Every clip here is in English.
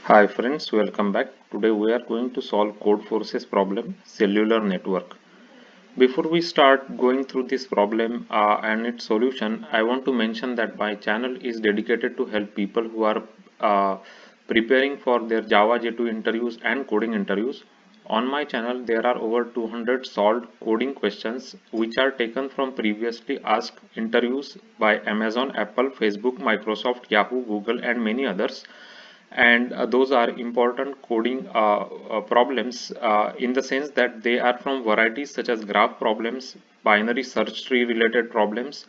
Hi friends, welcome back. Today we are going to solve Codeforce's problem, cellular network. Before we start going through this problem and its solution, I want to mention that my channel is dedicated to help people who are uh, preparing for their Java J2 interviews and coding interviews. On my channel, there are over 200 solved coding questions which are taken from previously asked interviews by Amazon, Apple, Facebook, Microsoft, Yahoo, Google, and many others, and those are important coding problems in the sense that they are from varieties such as graph problems, binary search tree related problems,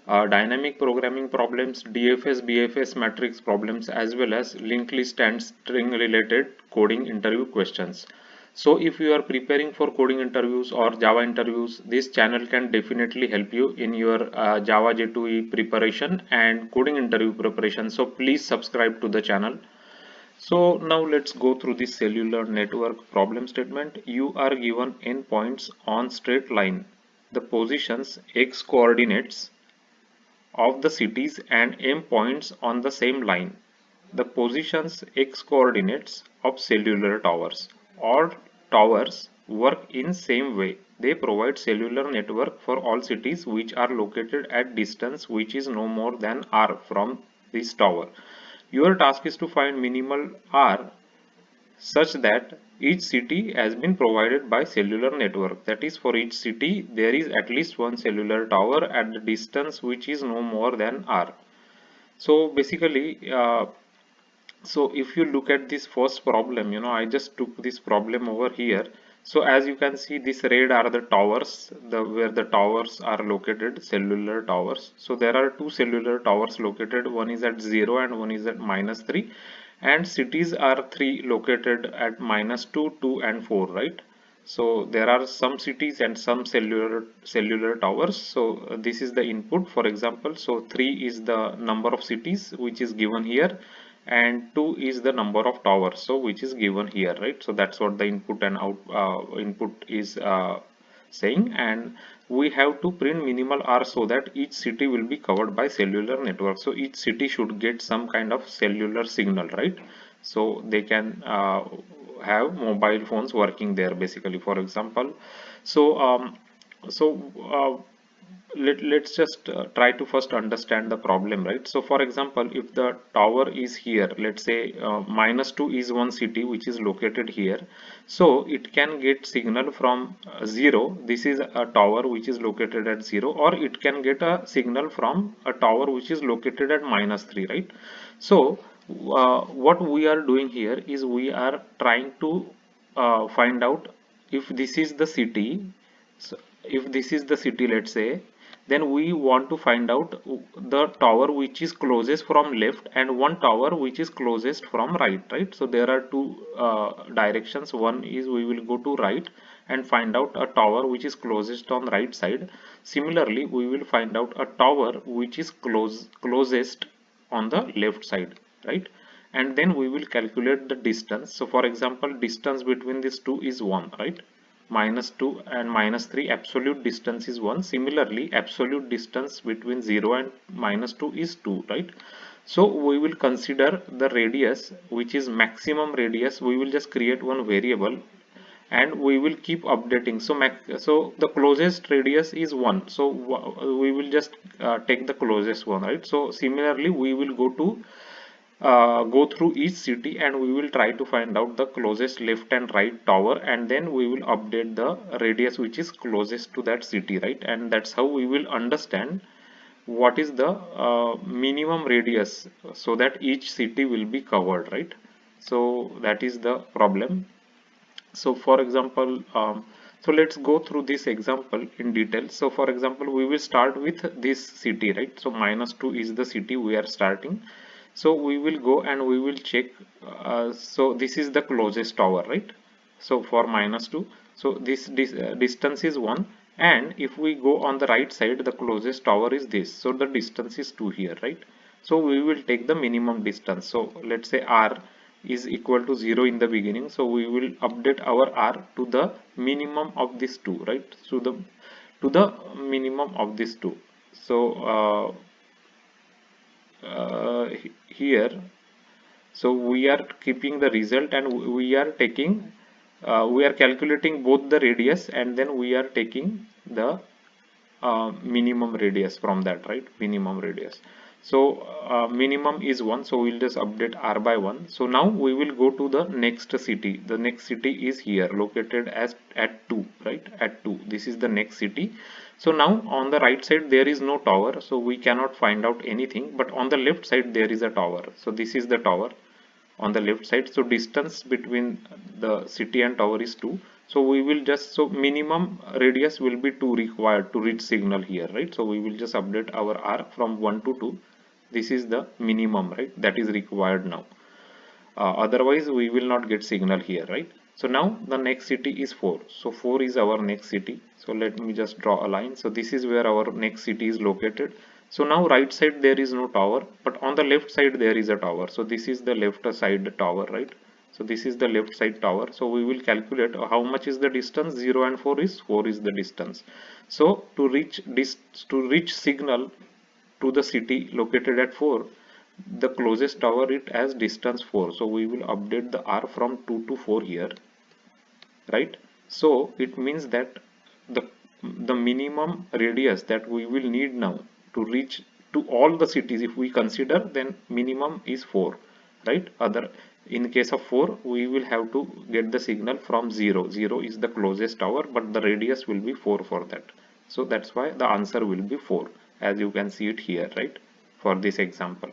dynamic programming problems, DFS, BFS matrix problems, as well as linked list and string related coding interview questions. So if you are preparing for coding interviews or Java interviews, this channel can definitely help you in your Java J2E preparation and coding interview preparation. So please subscribe to the channel. So now let's go through the cellular network problem statement. You are given endpoints on straight line, the positions x coordinates of the cities and m points on the same line, the positions x coordinates of cellular towers. All towers work in same way. They provide cellular network for all cities which are located at distance which is no more than r from this tower. Your task is to find minimal r such that each city has been provided by cellular network. That is, for each city there is at least one cellular tower at the distance which is no more than r. So basically, so if you look at this first problem, I just took this problem over here. So as you can see, this red are the towers, where the towers are located, cellular towers. So there are two cellular towers located. One is at 0 and one is at -3. And cities are three located at -2, 2 and 4, right? So there are some cities and some cellular towers. So this is the input, for example. So 3 is the number of cities which is given here, and 2 is the number of towers, so which is given here, right? So that's what the input and out input is saying, and we have to print minimal r so that each city will be covered by cellular network. So each city should get some kind of cellular signal, right? So they can have mobile phones working there, basically, for example. So so uh, let's just try to first understand the problem, right? So for example, if the tower is here, let's say -2 is one city which is located here, so it can get signal from 0. This is a tower which is located at 0, or it can get a signal from a tower which is located at -3, right? So what we are doing here is we are trying to find out if this is the city. So if this is the city, let's say, then we want to find out the tower which is closest from left and one tower which is closest from right, right? So there are two directions. One is we will go to right and find out a tower which is closest on right side. Similarly, we will find out a tower which is closest on the left side, right? And then we will calculate the distance. So for example, distance between these two is 1, right? -2 and -3, absolute distance is 1. Similarly, absolute distance between 0 and -2 is 2, right? So we will consider the radius, which is maximum radius. We will just create one variable and we will keep updating. So so the closest radius is 1, so we will just take the closest one, right? So similarly, we will go through each city and we will try to find out the closest left and right tower, and then we will update the radius which is closest to that city, right? And that's how we will understand what is the minimum radius so that each city will be covered, right? So that is the problem. So for example, so let's go through this example in detail. So for example, we will start with this city, right? So -2 is the city we are starting. So we will go and we will check. So this is the closest tower, right? So for -2, so this distance is 1, and if we go on the right side, the closest tower is this, so the distance is 2 here, right? So we will take the minimum distance. So let's say r is equal to 0 in the beginning, so we will update our r to the minimum of these two, right? So to the minimum of these two. So here So we are keeping the result and we are taking we are calculating both the radius and then we are taking the minimum radius from that, right? Minimum radius. So minimum is 1, so we'll just update r by 1. So now we will go to the next city. The next city is here, located as at 2, right? At 2, this is the next city. So now on the right side there is no tower, so we cannot find out anything, but on the left side there is a tower. So this is the tower on the left side. So distance between the city and tower is 2. So we will just, so minimum radius will be 2 required to reach signal here, right? So we will just update our r from 1 to 2. This is the minimum, right? That is required now. Otherwise we will not get signal here, right? So now the next city is 4. So 4 is our next city. So let me just draw a line. So this is where our next city is located. So now right side there is no tower, but on the left side there is a tower. So this is the left side tower, right? So this is the left side tower. So we will calculate how much is the distance. 0 and 4 is the distance. So to reach signal to the city located at 4, the closest tower it as distance 4. So we will update the r from 2 to 4 here, right? So it means that the the minimum radius that we will need now to reach to all the cities, if we consider, then minimum is 4, right? Other, in case of 4 we will have to get the signal from 0. 0 is the closest tower, but the radius will be 4 for that. So that's why the answer will be 4, as you can see it here, right, for this example.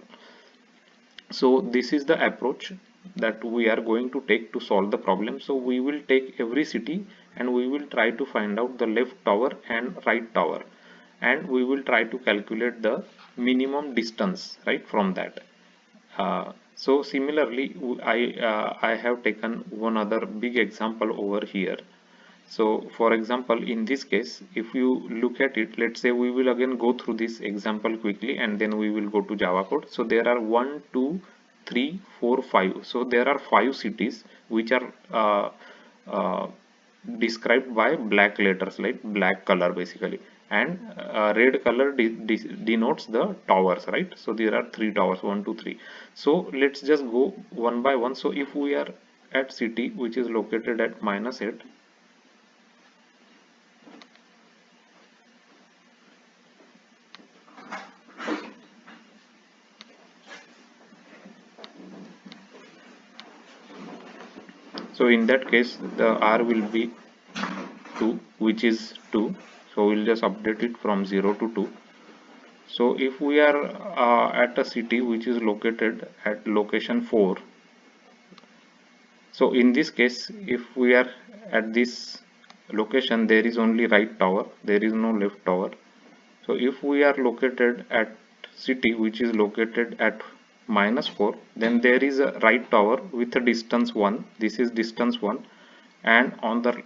So this is the approach that we are going to take to solve the problem. So we will take every city and we will try to find out the left tower and right tower, and we will try to calculate the minimum distance, right, from that. So similarly, I have taken one other big example over here. So for example, in this case, if you look at it, let's say we will again go through this example quickly and then we will go to Java code. So there are 1, 2, 3, 4, 5. So there are 5 cities which are described by black letters, like black color basically, and red color denotes the towers, right? So there are 3 towers, 1, 2, 3. So let's just go one by one. So if we are at city which is located at -8, so in that case the r will be 2, which is 2. So we'll just update it from 0 to 2. So if we are at a city which is located at location 4, so in this case if we are at this location, there is only right tower, there is no left tower. So if we are located at city which is located at -4, then there is a right tower with a distance 1. This is distance 1, and on the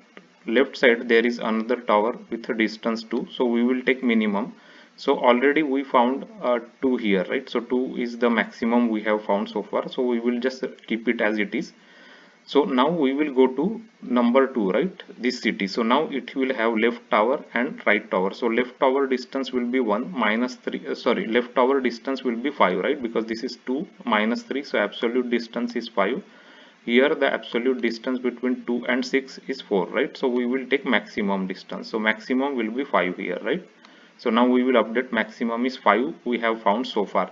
left side there is another tower with a distance 2. So we will take minimum. So already we found 2 here, right? So 2 is the maximum we have found so far. So we will just keep it as it is. So now we will go to number 2, right, this city. So now it will have left tower and right tower. So left tower distance will be 1, -3, sorry, left tower distance will be 5, right, because this is 2 -3, so absolute distance is 5. Here the absolute distance between 2 and 6 is 4, right? So we will take maximum distance. So maximum will be 5 here, right? So now we will update maximum is 5 we have found so far.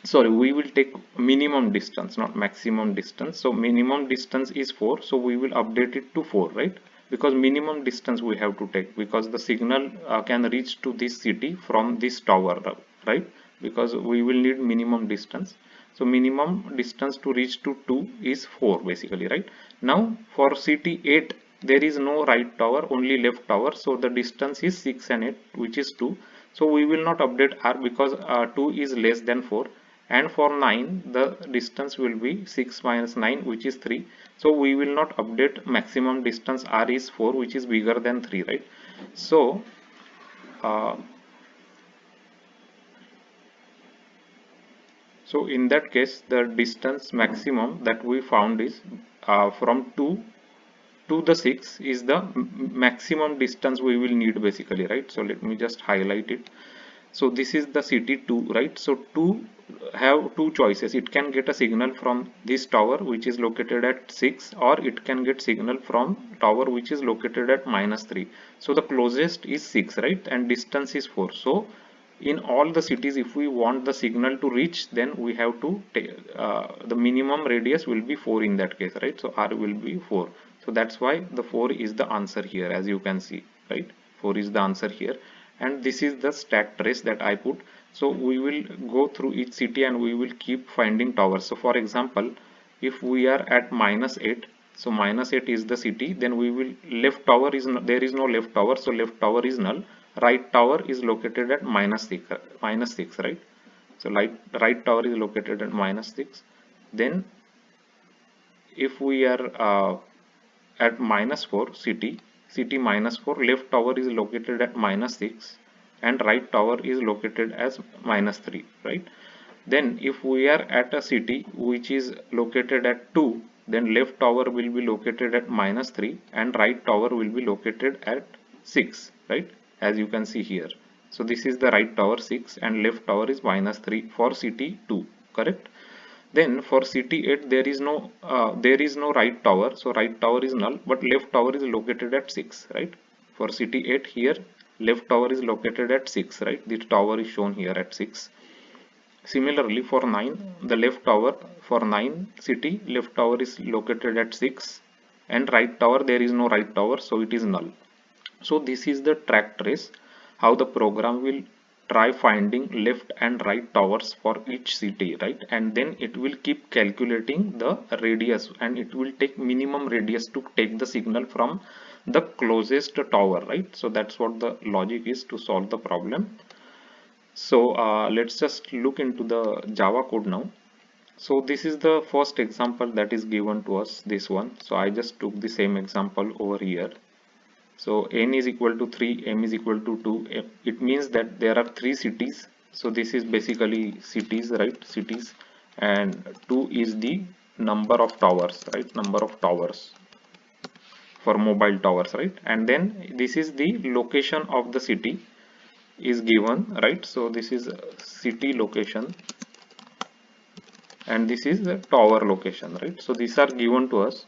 Sorry, we will take minimum distance, not maximum distance. So minimum distance is 4, so we will update it to 4, right? Because minimum distance we have to take, because the signal can reach to this city from this tower, right? Because we will need minimum distance. So minimum distance to reach to 2 is 4 basically, right? Now for city 8, there is no right tower, only left tower. So the distance is 6 and 8, which is 2. So we will not update r because 2 is less than 4. And for 9, the distance will be 6 minus 9, which is 3. So we will not update maximum distance. R is 4, which is bigger than 3, right? So so in that case, the distance maximum that we found is from 2 to the 6 is the maximum distance we will need basically, right? So let me just highlight it. So this is the city 2, right? So 2 have two choices. It can get a signal from this tower which is located at 6, or it can get signal from tower which is located at -3. So the closest is 6, right? And distance is 4. So in all the cities, if we want the signal to reach, then we have to take the minimum radius will be 4 in that case, right? So R will be 4. So that's why the 4 is the answer here, as you can see, right? 4 is the answer here. And this is the stack trace that I put. So we will go through each city and we will keep finding towers. So for example, if we are at -8, so -8 is the city, then we will left tower is no, there is no left tower, so left tower is null. Right tower is located at -6, right? So right tower is located at -6. Then if we are at -4, city -4, left tower is located at -6 and right tower is located as -3, right? Then if we are at a city which is located at 2, then left tower will be located at -3 and right tower will be located at 6, right? As you can see here. So this is the right tower 6 and left tower is -3 for city 2, correct? Then for city 8 there is no right tower, so right tower is null, but left tower is located at 6, right? For city 8 here, left tower is located at 6, right? The tower is shown here at 6. Similarly for 9, the left tower for 9 city, left tower is located at 6 and right tower, there is no right tower, so it is null. So this is the track trace, how the program will try finding left and right towers for each city, right? And then it will keep calculating the radius and it will take minimum radius to take the signal from the closest tower, right? So that's what the logic is to solve the problem. So let's just look into the Java code now. So this is the first example that is given to us, this one. So I just took the same example over here. So n is equal to 3, m is equal to 2. It means that there are 3 cities. So this is basically cities, right? Cities. And 2 is the number of towers, right? Number of towers for mobile towers, right? And then this is the location of the city is given, right? So this is city location and this is the tower location, right? So these are given to us.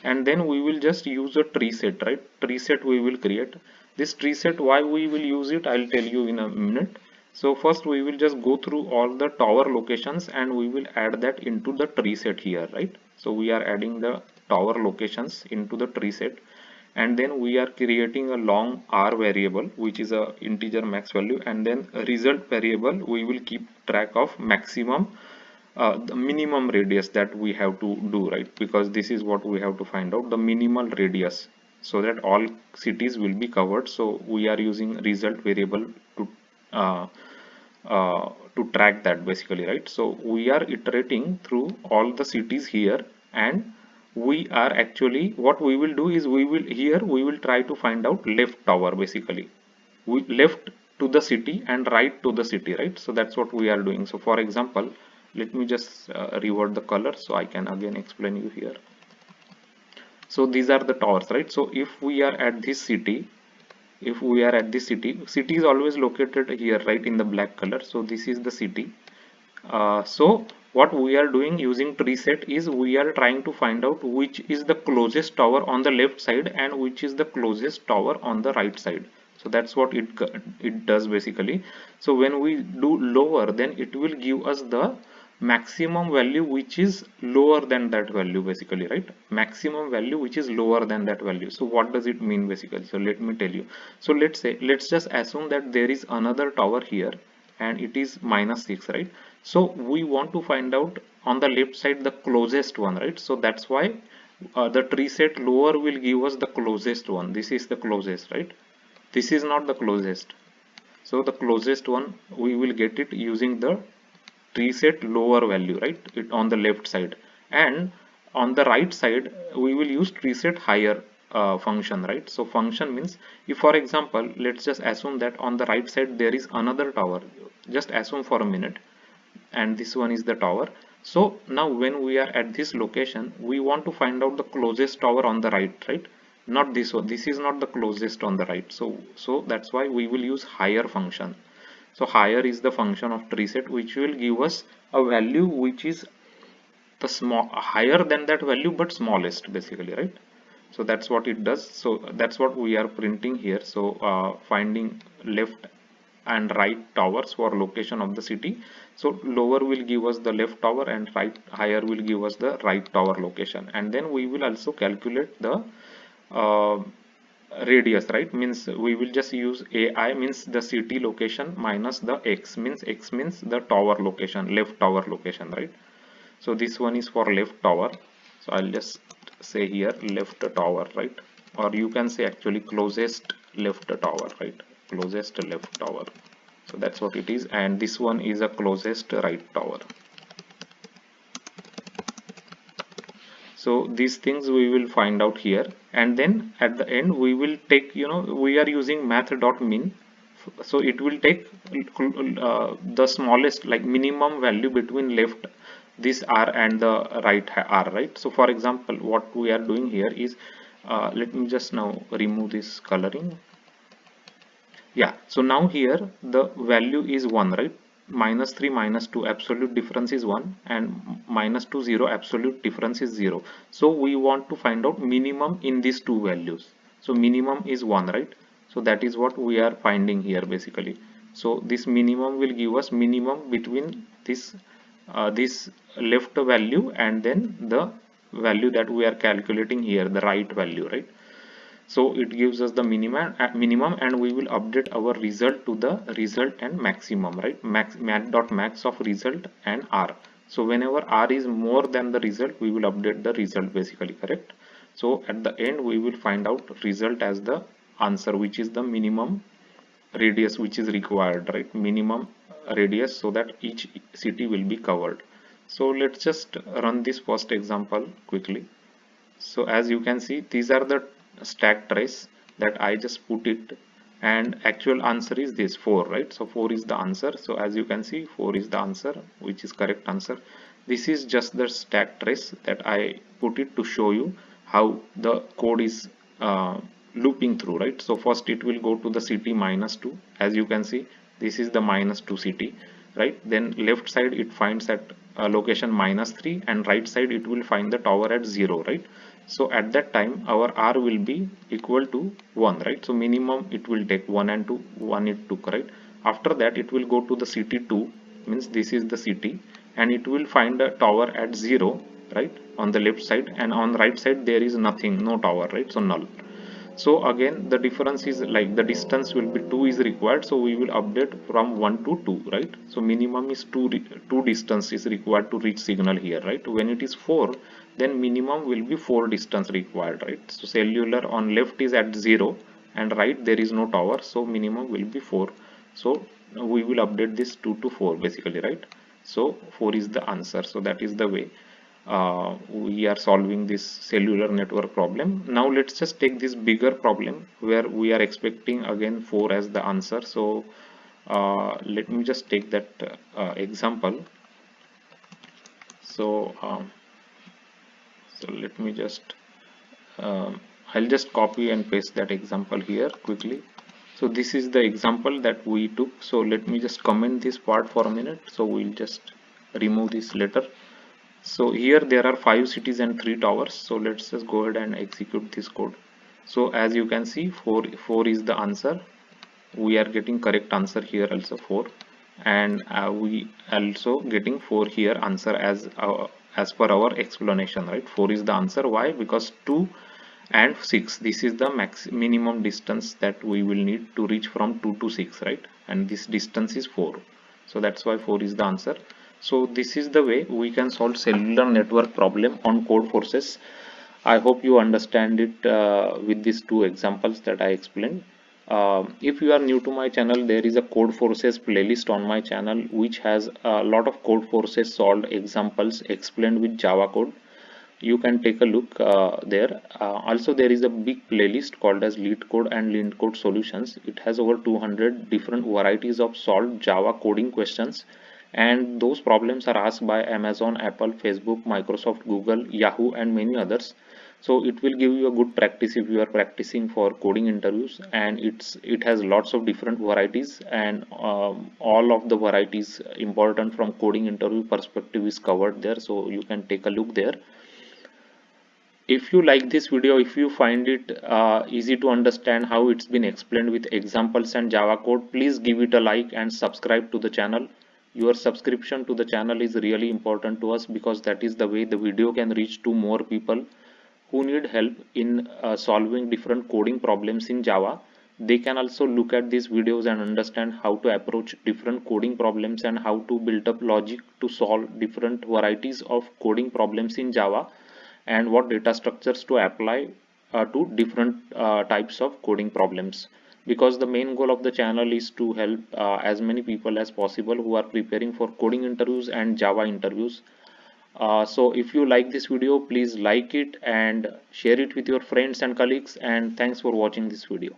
And then we will just use a tree set, right? Tree set we will create. This tree set, why we will use it, I'll tell you in a minute. So first we will just go through all the tower locations and we will add that into the tree set here, right? So we are adding the tower locations into the tree set, and then we are creating a long R variable which is a integer max value, and then a result variable we will keep track of maximum the minimum radius that we have to do, right? Because this is what we have to find out, the minimal radius, so that all cities will be covered. So we are using result variable uh, to track that basically, right? So we are iterating through all the cities here, and we are actually, what we will do is we will try to find out left tower basically. We left to the city and right to the city, right? So that's what we are doing. So for example, let me just revert the color so I can again explain you here. So these are the towers, right? So if we are at this city, city is always located here, right, in the black color. So this is the city. So what we are doing using tree set is we are trying to find out which is the closest tower on the left side and which is the closest tower on the right side. So that's what it does basically. So when we do lower, then it will give us the maximum value which is lower than that value basically, right? Maximum value which is lower than that value. So what does it mean basically? So let me tell you. So let's just assume that there is another tower here and it is -6, right? So we want to find out on the left side the closest one, right? So that's why the tree set lower will give us the closest one. This is the closest, right? This is not the closest. So the closest one we will get it using the tree set lower value, right? It on the left side, and on the right side we will use tree set higher function, right? So function means, if for example let's just assume that on the right side there is another tower, just assume for a minute, and this one is the tower. So now when we are at this location, we want to find out the closest tower on the right, right? not this one. This is not the closest on the right, so that's why we will use higher function. So higher is the function of tree set which will give us a value which is the small higher than that value but smallest basically, right? So that's what it does. So that's what we are printing here. So finding left and right towers for location of the city. So lower will give us the left tower and right higher will give us the right tower location, and then we will also calculate the uh, radius, right? Means we will just use ai, means the city location, minus the x means the tower location, left tower location, right? So this one is for left tower, so I'll just say here left tower, right? Or you can say actually closest left tower, right? Closest left tower. So that's what it is, and this one is a closest right tower. So these things we will find out here, and then at the end we will take, we are using math.min, so it will take the smallest, like minimum value between left this r and the right r, right? So for example what we are doing here is, let me just now remove this coloring. Yeah, so now here the value is 1, right? Minus 3 minus 2 absolute difference is 1, and minus 2 0 absolute difference is 0. So we want to find out minimum in these two values. So minimum is 1, right? So that is what we are finding here basically. So this minimum will give us minimum between this left value and then the value that we are calculating here, the right value, right? So it gives us the minimum, and we will update our result to the result and maximum, right? Max of result and r. So whenever r is more than the result, we will update the result basically, correct? So at the end we will find out result as the answer, which is the minimum radius which is required, right? Minimum radius, so that each city will be covered. So let's just run this first example quickly. So as you can see, these are the stack trace that I just put it, and actual answer is this 4, right? So 4 is the answer. So as you can see, 4 is the answer, which is correct answer. This is just the stack trace that I put it to show you how the code is looping through, right? So first it will go to the city -2. As you can see, this is the -2 city, right? Then left side it finds at location -3, and right side it will find the tower at 0, right? So at that time our r will be equal to 1, right? So minimum it will take 1 and 2, 1 it took, right? After that it will go to the city 2, means this is the city, and it will find a tower at 0, right, on the left side, and on the right side there is nothing, no tower, right? So null. So again the difference is like the distance will be 2 is required, so we will update from 1 to 2, right? So minimum is 2 distance is required to reach signal here, right? When it is 4, then minimum will be 4 distance required, right? So cellular on left is at 0 and right there is no tower, so minimum will be 4. So we will update this 2 to 4 basically, right? So 4 is the answer. So that is the way we are solving this cellular network problem. Now let's just take this bigger problem where we are expecting again 4 as the answer. So let me just take that example. So let me just I'll just copy and paste that example here quickly. So this is the example that we took. So let me just comment this part for a minute. So we'll just remove this later. So here there are 5 cities and 3 towers. So let's just go ahead and execute this code. So as you can see, 4 is the answer. We are getting correct answer here also 4, and we also getting 4 here answer as per our explanation, right? 4 is the answer. Why? Because 2 and 6, this is the minimum distance that we will need to reach from 2 to 6, right? And this distance is 4, so that's why 4 is the answer. So this is the way we can solve cellular network problem on Codeforces. I hope you understand it with these two examples that I explained. If you are new to my channel, there is a Codeforces playlist on my channel which has a lot of Codeforces solved examples explained with Java code. You can take a look there. Also there is a big playlist called as LeetCode and LeetCode solutions. It has over 200 different varieties of solved Java coding questions, and those problems are asked by Amazon, Apple, Facebook, Microsoft, Google, Yahoo and many others. So it will give you a good practice if you are practicing for coding interviews, and it has lots of different varieties, and all of the varieties important from coding interview perspective is covered there, so you can take a look there. If you like this video, if you find it easy to understand how it's been explained with examples and Java code, please give it a like and subscribe to the channel. Your subscription to the channel is really important to us, because that is the way the video can reach to more people who need help in solving different coding problems in Java. They can also look at these videos and understand how to approach different coding problems and how to build up logic to solve different varieties of coding problems in Java, and what data structures to apply to different types of coding problems. Because the main goal of the channel is to help as many people as possible who are preparing for coding interviews and Java interviews. So if you like this video, please like it and share it with your friends and colleagues, and thanks for watching this video.